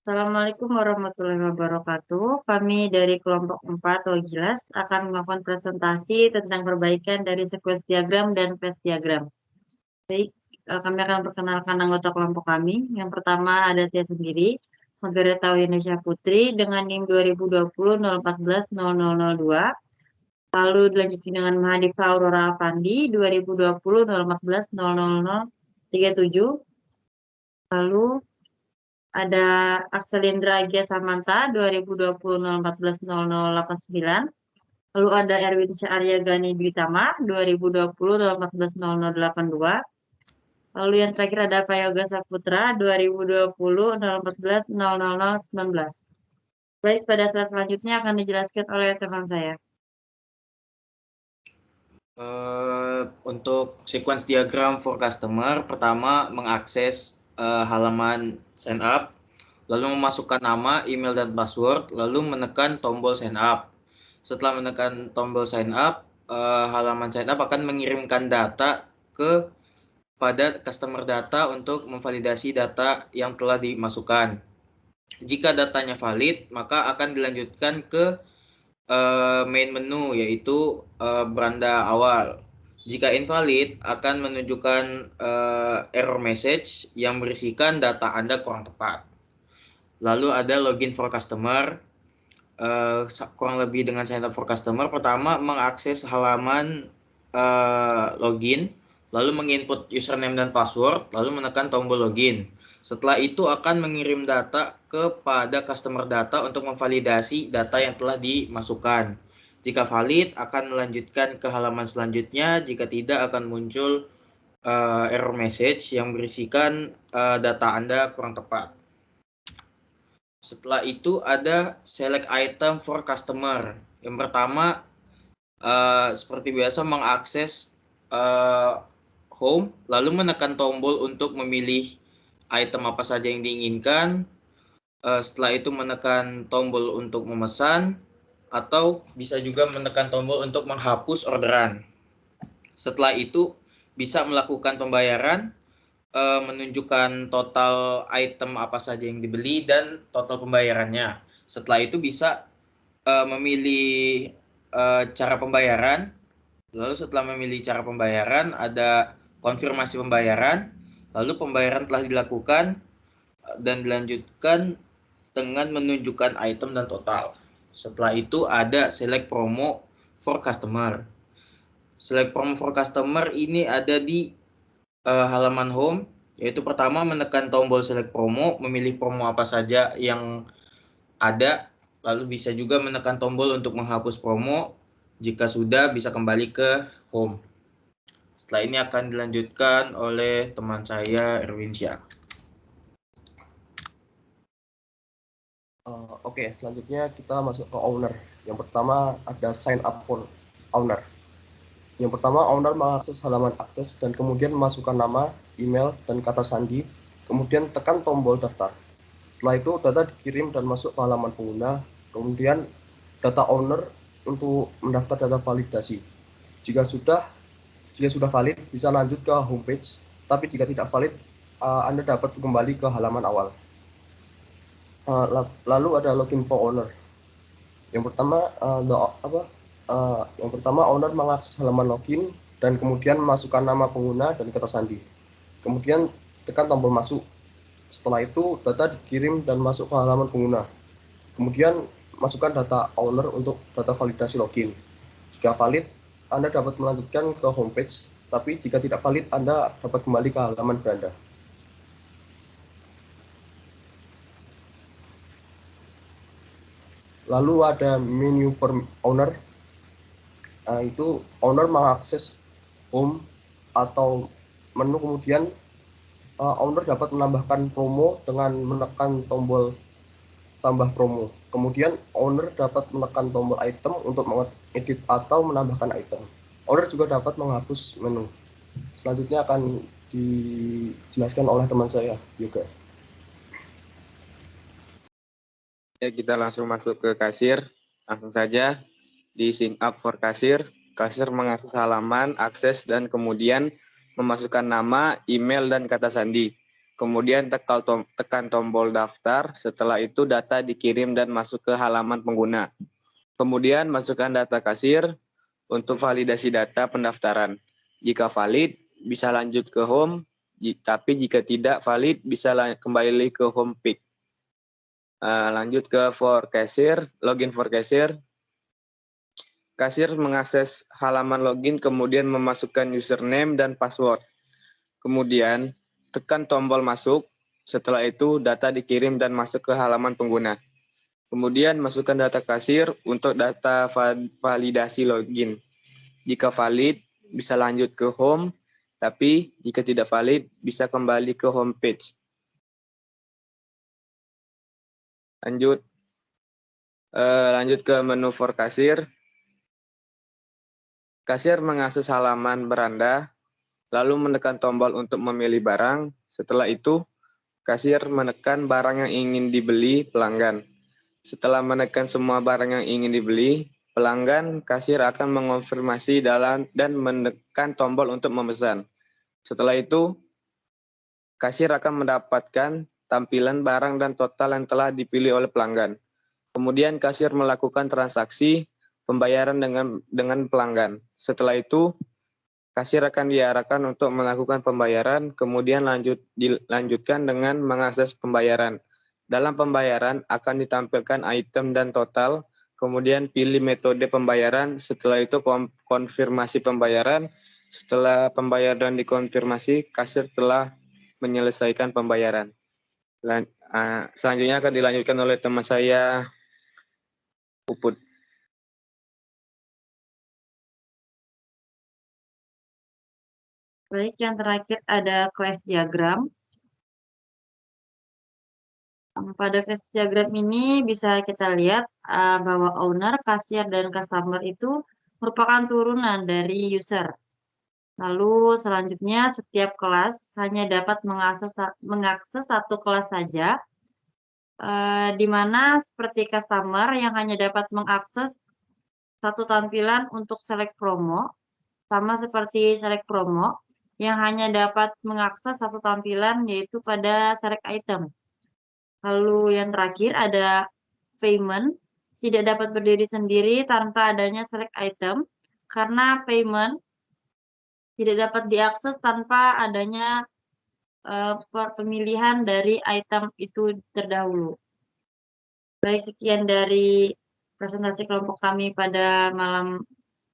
Assalamualaikum warahmatullahi wabarakatuh. Kami dari kelompok 4 Wagilas akan melakukan presentasi tentang perbaikan dari sequence diagram dan phase diagram. Baik, kami akan perkenalkan anggota kelompok kami. Yang pertama ada saya sendiri, Margareta Indonesia Putri dengan NIM 2020-014-0002. Lalu dilanjutkan dengan Mahadifa Aurora Avandi 2020-014-00037. Lalu ada Akselindra Agia Samanta 2020-014-0089. Lalu ada Erwin Syarya Gani Britama 2020-014-0082. Lalu yang terakhir ada Prayoga Saputra 2020-014-00019. Baik, pada slide selanjutnya akan dijelaskan oleh teman saya. Untuk sequence diagram for customer, pertama mengakses halaman sign up, lalu memasukkan nama, email, dan password, lalu menekan tombol sign up. Setelah menekan tombol sign up, halaman sign up akan mengirimkan data pada customer data untuk memvalidasi data yang telah dimasukkan. Jika datanya valid, maka akan dilanjutkan ke main menu, yaitu beranda awal. Jika invalid, akan menunjukkan error message yang berisikan data Anda kurang tepat. Lalu ada login for customer, kurang lebih dengan sign up for customer. Pertama, mengakses halaman login, lalu menginput username dan password, lalu menekan tombol login. Setelah itu akan mengirim data kepada customer data untuk memvalidasi data yang telah dimasukkan. Jika valid, akan melanjutkan ke halaman selanjutnya. Jika tidak, akan muncul error message yang berisikan data Anda kurang tepat. Setelah itu ada select item for customer. Yang pertama, seperti biasa mengakses home, lalu menekan tombol untuk memilih item apa saja yang diinginkan. Setelah itu menekan tombol untuk memesan, atau bisa juga menekan tombol untuk menghapus orderan. Setelah itu bisa melakukan pembayaran, menunjukkan total item apa saja yang dibeli dan total pembayarannya. Setelah itu bisa memilih cara pembayaran. Lalu setelah memilih cara pembayaran, ada konfirmasi pembayaran. Lalu pembayaran telah dilakukan dan dilanjutkan dengan menunjukkan item dan total. Setelah itu ada select promo for customer. Select promo for customer ini ada di halaman home, yaitu pertama menekan tombol select promo, memilih promo apa saja yang ada, lalu bisa juga menekan tombol untuk menghapus promo. Jika sudah, bisa kembali ke home. Setelah ini akan dilanjutkan oleh teman saya, Erwin Syah. Oke, selanjutnya kita masuk ke owner. Yang pertama ada sign up for owner. Yang pertama, owner mengakses halaman akses dan kemudian memasukkan nama, email, dan kata sandi, kemudian tekan tombol daftar. Setelah itu, data dikirim dan masuk ke halaman pengguna, kemudian data owner untuk mendaftar data validasi. Jika sudah valid, bisa lanjut ke homepage, tapi jika tidak valid, Anda dapat kembali ke halaman awal. Lalu ada login for owner. Yang pertama, owner mengakses halaman login dan kemudian memasukkan nama pengguna dan kata sandi. Kemudian tekan tombol masuk. Setelah itu, data dikirim dan masuk ke halaman pengguna. Kemudian masukkan data owner untuk data validasi login. Jika valid, Anda dapat melanjutkan ke homepage, tapi jika tidak valid, Anda dapat kembali ke halaman beranda. Lalu ada menu for owner. Itu owner mengakses home atau menu, kemudian owner dapat menambahkan promo dengan menekan tombol tambah promo. Kemudian owner dapat menekan tombol item untuk mengedit atau menambahkan item. Owner juga dapat menghapus menu. Selanjutnya akan dijelaskan oleh teman saya, Yoga. Ya, kita langsung masuk ke kasir. Langsung saja di sign up for kasir. Kasir mengakses halaman, akses, dan kemudian memasukkan nama, email, dan kata sandi. kemudian tekan tombol daftar, setelah itu data dikirim dan masuk ke halaman pengguna. Kemudian masukkan data kasir untuk validasi data pendaftaran. Jika valid, bisa lanjut ke home, tapi jika tidak valid, bisa kembali ke home page. Lanjut ke for cashier, login for cashier. Kasir mengakses halaman login, kemudian memasukkan username dan password. Kemudian, tekan tombol masuk. Setelah itu, data dikirim dan masuk ke halaman pengguna. Kemudian, masukkan data kasir untuk data validasi login. Jika valid, bisa lanjut ke home, tapi jika tidak valid, bisa kembali ke home page. Lanjut ke menu for kasir. Kasir mengakses halaman beranda, lalu menekan tombol untuk memilih barang. Setelah itu, kasir menekan barang yang ingin dibeli pelanggan. Setelah menekan semua barang yang ingin dibeli pelanggan, kasir akan mengonfirmasi dan menekan tombol untuk memesan. Setelah itu, kasir akan mendapatkan tampilan barang dan total yang telah dipilih oleh pelanggan. Kemudian kasir melakukan transaksi pembayaran dengan pelanggan. Setelah itu, kasir akan diarahkan untuk melakukan pembayaran, kemudian dilanjutkan dengan mengakses pembayaran. Dalam pembayaran akan ditampilkan item dan total, kemudian pilih metode pembayaran, setelah itu konfirmasi pembayaran. Setelah pembayaran dikonfirmasi, kasir telah menyelesaikan pembayaran. Selanjutnya akan dilanjutkan oleh teman saya, Puput. Baik, yang terakhir ada class diagram. Pada class diagram ini bisa kita lihat bahwa owner, kasir, dan customer itu merupakan turunan dari user. Lalu selanjutnya setiap kelas hanya dapat mengakses satu kelas saja, di mana seperti customer yang hanya dapat mengakses satu tampilan untuk select promo, sama seperti select promo yang hanya dapat mengakses satu tampilan yaitu pada select item. Lalu yang terakhir ada payment, tidak dapat berdiri sendiri tanpa adanya select item, karena payment tidak dapat diakses tanpa adanya pemilihan dari item itu terdahulu. Baik, sekian dari presentasi kelompok kami pada malam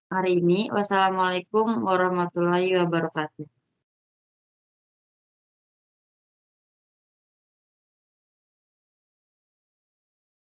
hari ini. Wassalamualaikum warahmatullahi wabarakatuh.